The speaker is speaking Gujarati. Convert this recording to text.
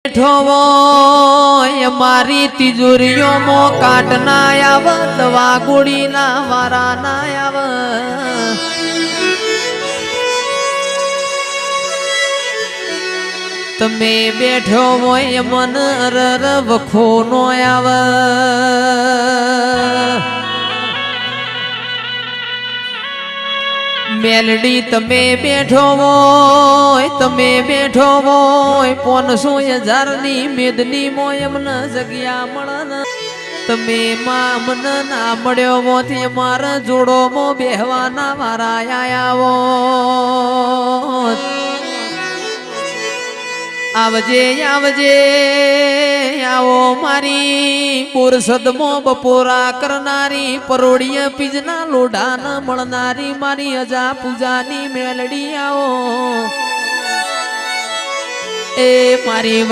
બેઠો હોય મારી તિજોરીઓમાં કાટ ના આવ દવા ગોળી ના વારા ના આવ તમે બેઠો હોય મન રર વખો નો આવ મેલડી તમે બેઠો હોય 500,000 ની મેદની મોય મને જગ્યા મળન તમે માં મન ના મળ્યો મોથી મારા જોડો મો બેહવાના મારા આવો આવજે આવજે આવો મારી પુરસદમો બપોરા કરનારી પરોડીય પીજના લોઢા ન મળનારી મારી અજા પૂજાની મેલડી આવો એ મારી